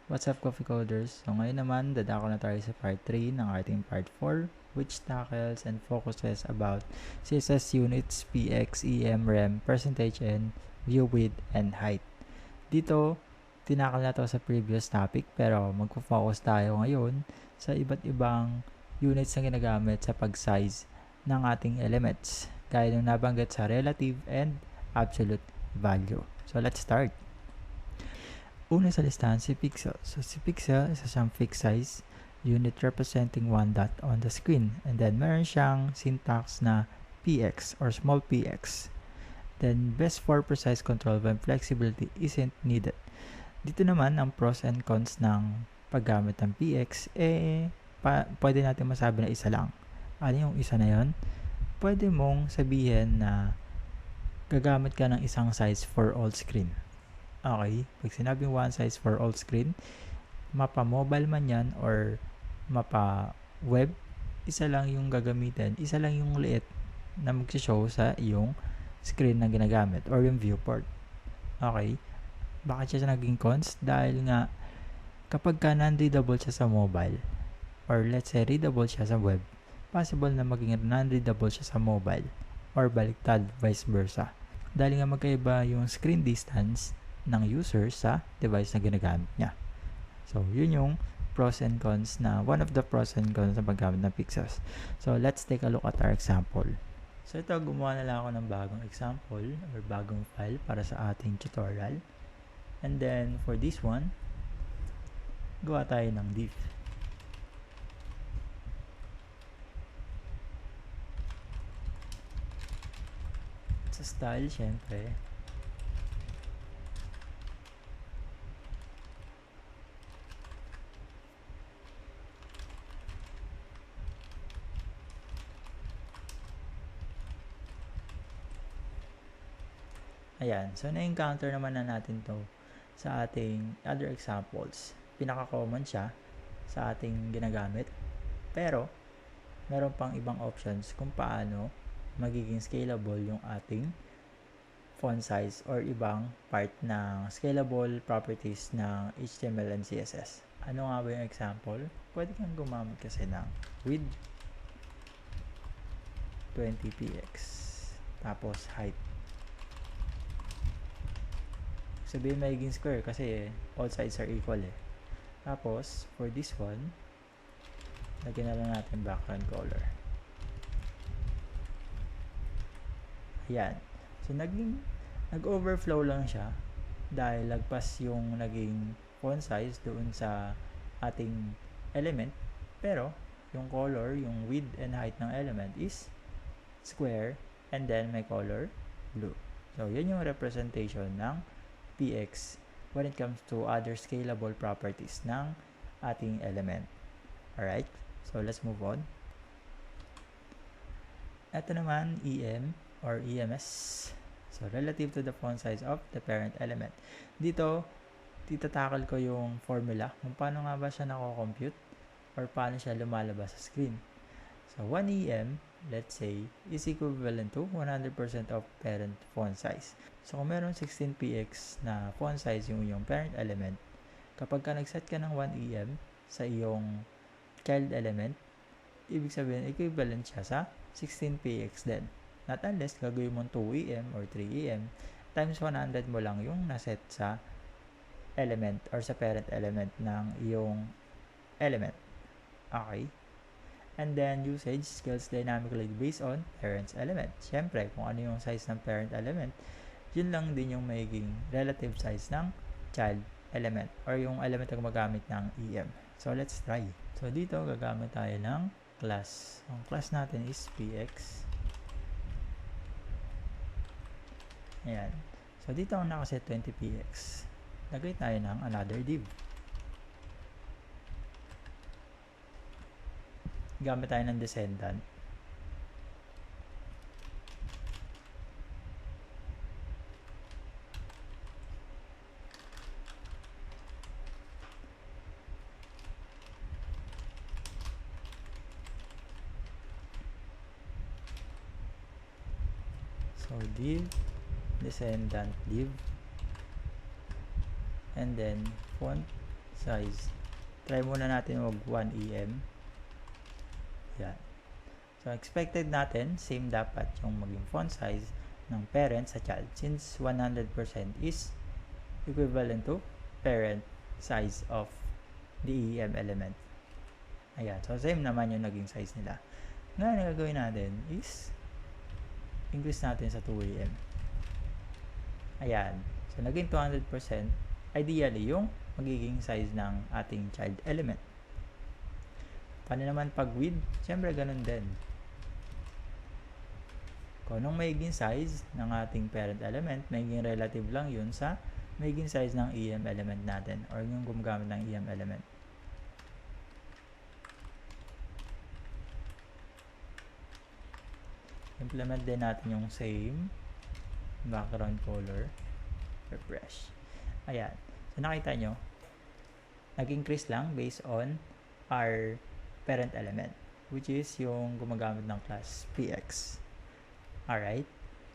What's up, Coffee Coders? So ngayon naman, dadako na tayo sa part 3 ng ating part 4, which tackles and focuses about CSS units, PX, EM, REM, percentage, and view width and height. Dito, tinakal na to sa previous topic, pero magpo-focus tayo ngayon sa iba't ibang units na ginagamit sa pag-size ng ating elements, gaya ng nabanggit sa relative and absolute value. So let's start. Una sa listahan si pixel. So si pixel, isa siyang fixed size unit representing one dot on the screen. And then meron siyang syntax na px or small px. Then best for precise control when flexibility isn't needed. Dito naman ang pros and cons ng paggamit ng px, pwede natin masabi na isa lang. Ano yung isa na yon? Pwede mong sabihin na gagamit ka ng isang size for all screen. Okay, pag sinabing one size for all screen, mapa mobile man yan or mapa web, isa lang yung gagamitin, isa lang yung liit na mag-show sa iyong screen na ginagamit or yung viewport. Okay, bakit siya naging cons? Dahil nga kapag ka non-readable siya sa mobile or let's say readable siya sa web, possible na maging non-readable siya sa mobile or baliktad, vice versa. Dahil nga magkaiba yung screen distance ng user sa device na ginagamit niya. So, yun yung pros and cons na, one of the pros and cons na paggamit ng pixels. So, let's take a look at our example. So, ito, gumawa na lang ako ng bagong example or bagong file para sa ating tutorial. And then, for this one, gawa tayo ng div. Sa style, syempre, ayan. So, na-encounter naman na natin to sa ating other examples. Pinaka-common siya sa ating ginagamit. Pero, meron pang ibang options kung paano magiging scalable yung ating font size or ibang part ng scalable properties ng HTML and CSS. Ano nga ba yung example? Pwede kang gumamit kasi ng width 20px tapos height. Sabihin magiging square kasi all sides are equal eh. Tapos, for this one, lagyan na lang natin background color. Ayan. So, nag-overflow lang siya dahil lagpas yung naging font size doon sa ating element. Pero, yung color, yung width and height ng element is square and then may color blue. So, yun yung representation ng px when it comes to other scalable properties ng ating element. Alright? So, let's move on. Ito naman, EM or EMS. So, relative to the font size of the parent element. Dito, titatakal ko yung formula kung paano nga ba siya nako-compute or paano siya lumalabas sa screen. So, 1 EM, let's say, is equivalent to 100% of parent font size. So, kung meron 16px na font size yung parent element, kapag ka nag-set ka ng 1 EM sa iyong child element, ibig sabihin, equivalent siya sa 16px din. Not unless gagawin mo 2 EM or 3 EM times 100 mo lang yung naset sa element or sa parent element ng iyong element. Okay? And then, usage scales dynamically based on parent's element. Siyempre, kung ano yung size ng parent element, yun lang din yung magiging relative size ng child element or yung element na gumagamit ng EM. So, let's try. So, dito, gagamit tayo ng class. Ang class natin is px. Ayan. So, dito ang nakaset 20px. Lagay tayo ng another div. Gamit tayo ng descendant. So, div, descendant div, and then font size. Try muna natin mag 1 EM. Yan. So, expected natin, same dapat yung maging font size ng parent sa child since 100% is equivalent to parent size of the EM element. Ayan. So, same naman yung naging size nila. Ngayon, ang gagawin natin is increase natin sa 2 EM. Ayan. So, naging 200%. Ideally, yung magiging size ng ating child element. Paano naman pag width? Siyempre, ganun din. Kung anong magiging size ng ating parent element, magiging relative lang yun sa magiging size ng EM element natin or yung gumagamit ng EM element. Implement din natin yung same background color. Refresh. Ayan. So, nakita nyo, nag-increase lang based on our parent element, which is yung gumagamit ng class PX. Alright.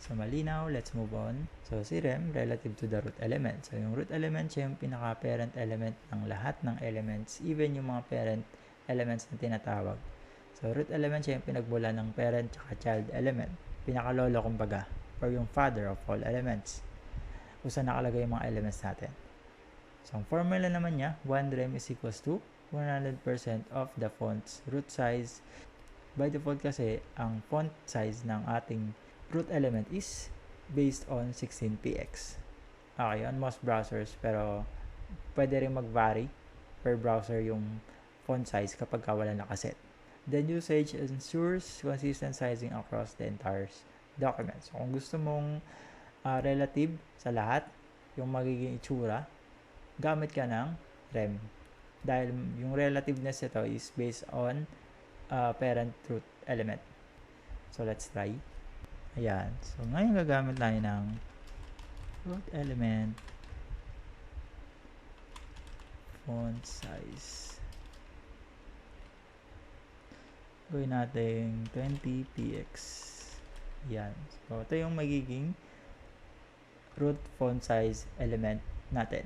So, malinaw. Let's move on. So, si rem relative to the root element. So, yung root element siya yung pinaka-parent element ng lahat ng elements, even yung mga parent elements na tinatawag. So, root element siya yung pinagmula ng parent at child element. Pinaka-lolo kumbaga, or yung father of all elements. Kung saan nakalagay yung mga elements natin. So, ang formula naman niya, 1 rem is equals to 100% of the font's root size. By default kasi, ang font size ng ating root element is based on 16px. Okay, on most browsers, pero pwede rin mag-vary per browser yung font size kapag wala nakaset. Then usage ensures consistent sizing across the entire document. So, kung gusto mong relative sa lahat, yung magiging itsura, gamit ka ng rem. Dahil yung relativeness ito is based on parent root element. So, let's try. Ayan. So, ngayon gagamit tayo ng root element font size. Gawin natin 20px. Ayan. So, ito yung magiging root font size element natin.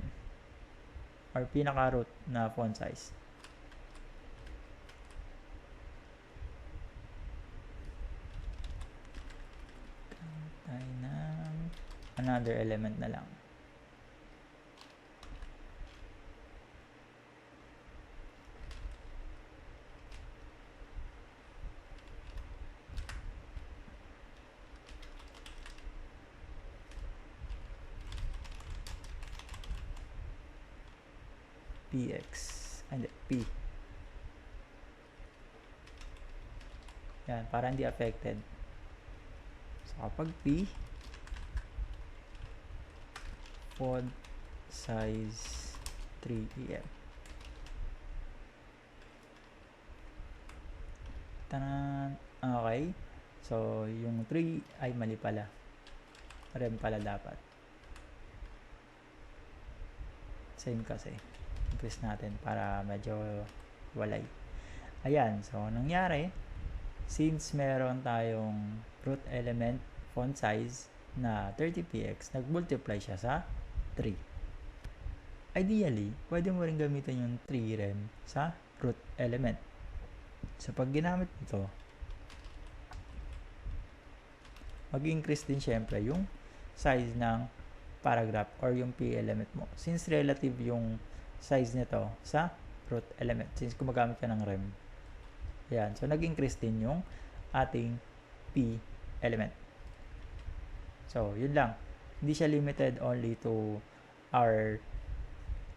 Or pinaka-root na font size. Tayo ng another element na lang. PX and P. Yan, para hindi affected. So, kapag P, font size 3em. Tanan! Okay. So, yung 3 ay mali pala. Rem pala dapat. Same kasi. Increase natin para medyo walay. Ayan. So, nangyari, since meron tayong root element font size na 30px, nag-multiply siya sa 3. Ideally, pwede mo rin gamitin yung 3 rem sa root element. So, pag ginamit ito, mag-increase din syempre yung size ng paragraph or yung P element mo. Since relative yung size nito sa root element, since gumagamit ka ng rem. Ayan. So, nag-increase din yung ating P element. So, yun lang. Hindi siya limited only to our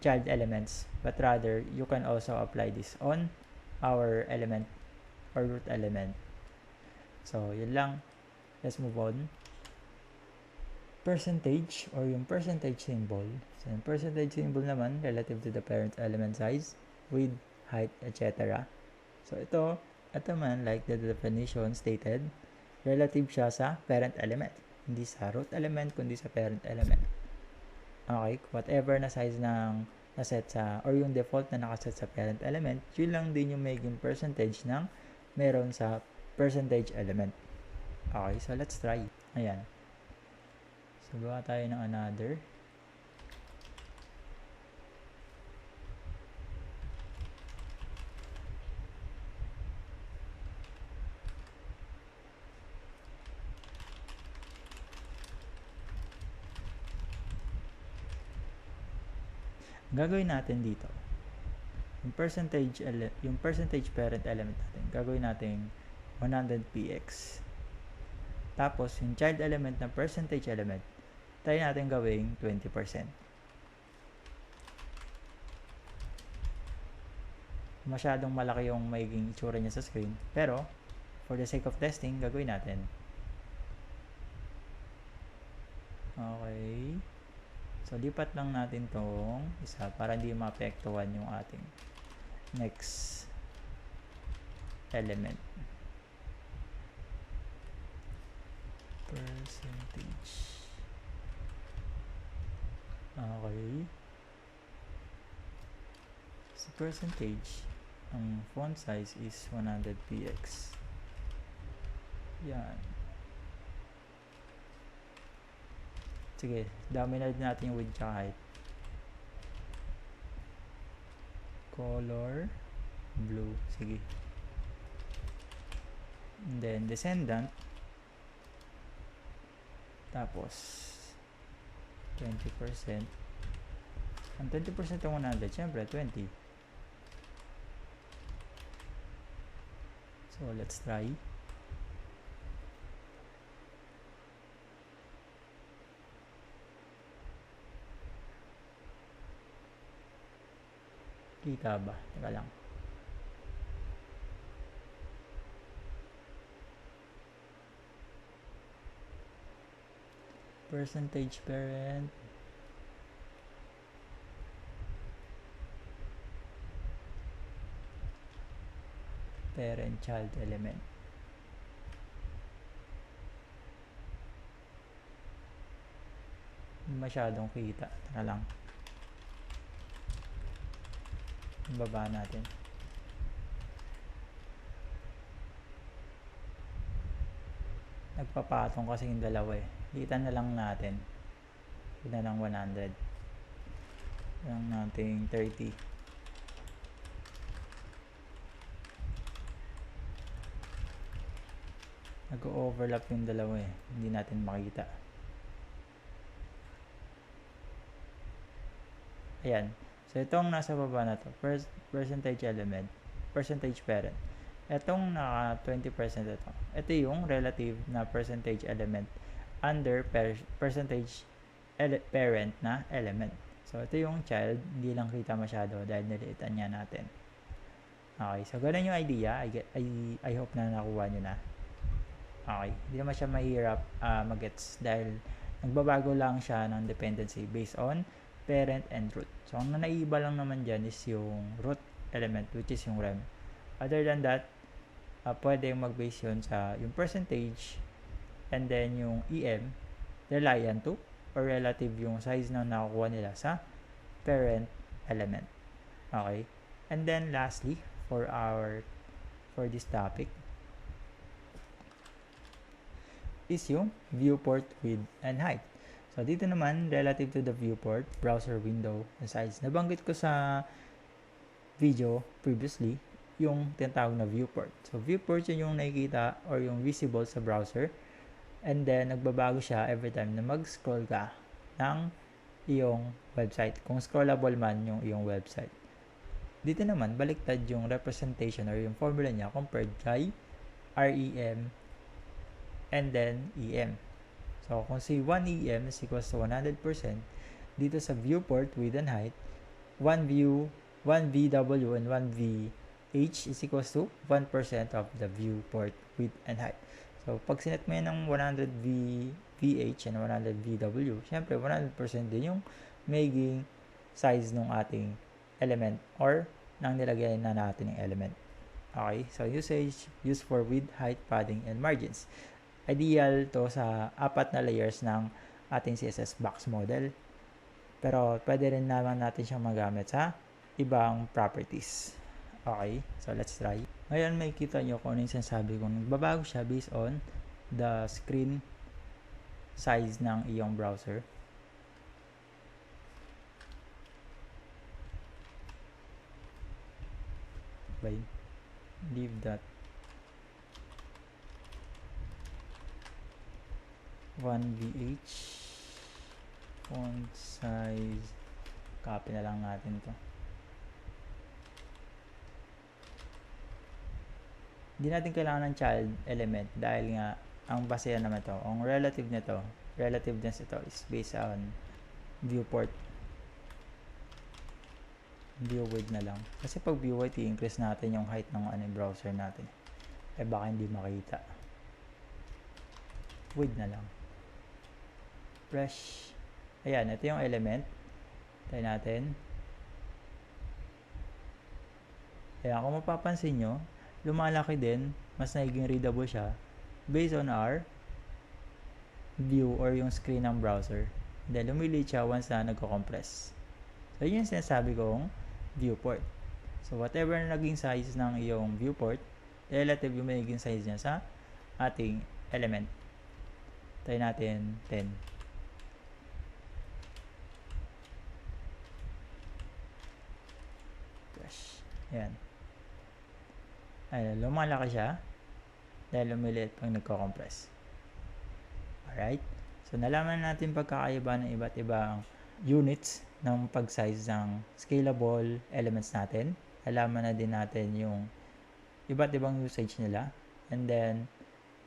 child elements, but rather, you can also apply this on our element or root element. So, yun lang. Let's move on. Percentage or yung percentage symbol. So, yung percentage symbol naman relative to the parent element size, width, height, etc. So, ito man, like the definition stated, relative siya sa parent element. Hindi sa root element, kundi sa parent element. Okay, whatever na size ng naset sa, or yung default na nakaset sa parent element, yun lang din yung maging percentage ng meron sa percentage element. Okay, so let's try. Ayan. So, gawa tayo ng another. gagawin natin dito, yung percentage parent element natin, gagawin natin 100px. Tapos, yung child element ng percentage element, try natin gawing 20%. Masyadong malaki yung magiging itsura niya sa screen. Pero, for the sake of testing, gagawin natin. Okay. So, lipat lang natin tong isa para hindi maapektuhan yung ating next element. Percentage. Okay. So, percentage, ang font size is 100px. Yan. Sige, dami na natin yung width tsaka height. Color, blue. Sige. And then, descendant. Tapos, 20%. Ang 20% ng 100, syempre, 20. So, let's try. Kita ba? Teka lang. Percentage parent. Parent child element. Masyadong kita. Teka lang. Baba natin. Nagpapatong kasi yung dalawa eh. Kita na lang natin. Kita ng 100. Lang natin 30. Nag-overlap yung dalawa eh. Hindi natin makita. Ayan. So, itong nasa baba na to, percentage element, percentage parent. Itong naka 20% ito. Ito yung relative na percentage element under percentage parent na element. So, ito yung child. Hindi lang kita masyado dahil niliitan niya natin. Okay. So, ganun yung idea. I hope na nakuha nyo na. Okay. Hindi naman siya mahirap mag-gets dahil nagbabago lang siya ng dependency based on parent and root. So, ang naiiba lang naman dyan is yung root element, which is yung rem. Other than that, pwede mag-base yun sa yung percentage and then yung EM reliant to or relative yung size na nakukuha nila sa parent element. Okay? And then lastly, for this topic is yung viewport width and height. So, dito naman, relative to the viewport, browser window, and size. Nabanggit ko sa video previously, yung tinatawag na viewport. So, viewport yun yung nakikita or yung visible sa browser. And then, nagbabago siya every time na mag-scroll ka ng iyong website. Kung scrollable man yung iyong website. Dito naman, baliktad yung representation or yung formula niya compared kay REM and then EM. So, kung si 1 EM is equals to 100%, dito sa viewport width and height, 1 VW and 1 VH is equals to 1% of the viewport width and height. So, pag sinet mo yan ng 100 VH and 100 VW, syempre 100% din yung magiging size ng ating element or nang nilagay na natin ng element. Okay? So, usage used for width, height, padding, and margins. Ideal to sa 4 na layers ng ating CSS box model. Pero pwede rin naman natin siyang magamit sa ibang properties. Okay, so let's try. Ngayon may kita nyo kung ano yung sinasabi kong nagbabago siya based on the screen size ng iyong browser. Okay, leave that 1 VH font size Copy na lang natin to. Hindi natin kailangan ng child element dahil nga ang basehan naman to, ang relative nito, relativeness ito is based on viewport. View width na lang. Kasi pag view width, i-increase natin yung height ng browser natin. Eh baka hindi makita. Width na lang. Fresh. Ayan, ito yung element. Tayo natin. Ayan, kung mapapansin nyo, lumalaki din, mas nagiging readable siya based on our view or yung screen ng browser. Then, lumiliit siya once na nagko-compress. So, yun yung sinasabi kong viewport. So, whatever na naging size ng iyong viewport, relative yung magiging size niya sa ating element. Tayo natin 10. Gosh. Ayan. Ayan, lumalaki siya dahil lumiliit pag nagko-compress. Alright? So, nalaman natin pagkakaiba ng iba't ibang units ng pag-size ng scalable elements natin. Nalaman na din natin yung iba't ibang usage nila. And then,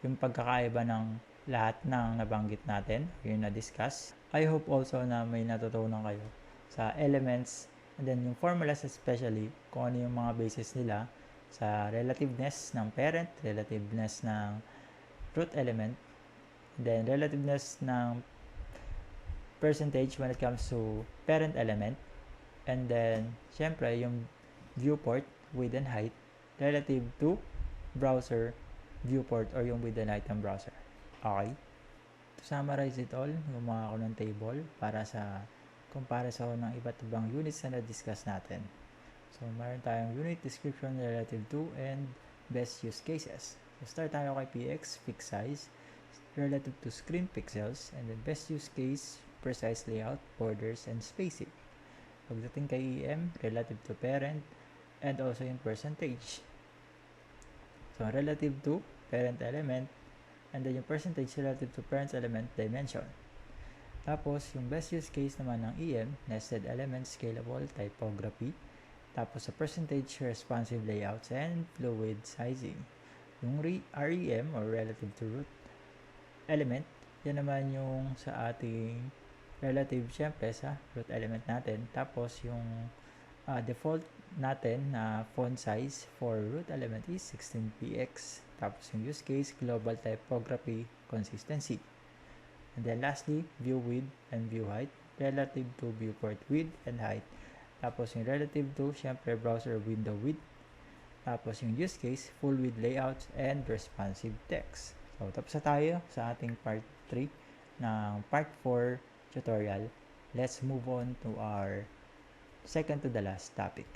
yung pagkakaiba ng lahat ng nabanggit natin, yung na-discuss. I hope also na may natutunan kayo sa elements and then yung formulas especially kung ano yung mga basis nila sa relativeness ng parent, relativeness ng root element, then relativeness ng percentage when it comes to parent element, and then syempre yung viewport, width and height relative to browser viewport or yung width and height ng browser. Okay? To summarize it all, gumawa ako ng table para sa comparison ng iba't ibang units na na-discuss natin. So, mayroon tayong unit description relative to and best use cases. So, start tayo kay PX, fixed size, relative to screen pixels, and then best use case, precise layout, borders, and spacing. Pagdating kay EM, relative to parent, and also yung percentage. So, relative to parent element, and then yung percentage relative to parent element dimension. Tapos, yung best use case naman ng EM, nested element, scalable, typography. Tapos, sa percentage, responsive layouts, and fluid sizing. Yung REM, or relative to root element, yan naman yung sa ating relative, syempre, sa root element natin. Tapos, yung default natin na font size for root element is 16px. Tapos, yung use case, global typography, consistency. And then lastly, view width and view height relative to viewport width and height. Tapos yung relative to, syempre, browser window width. Tapos yung use case, full width layouts and responsive text. So, tapos na tayo sa ating part 3 ng part 4 tutorial. Let's move on to our second to the last topic.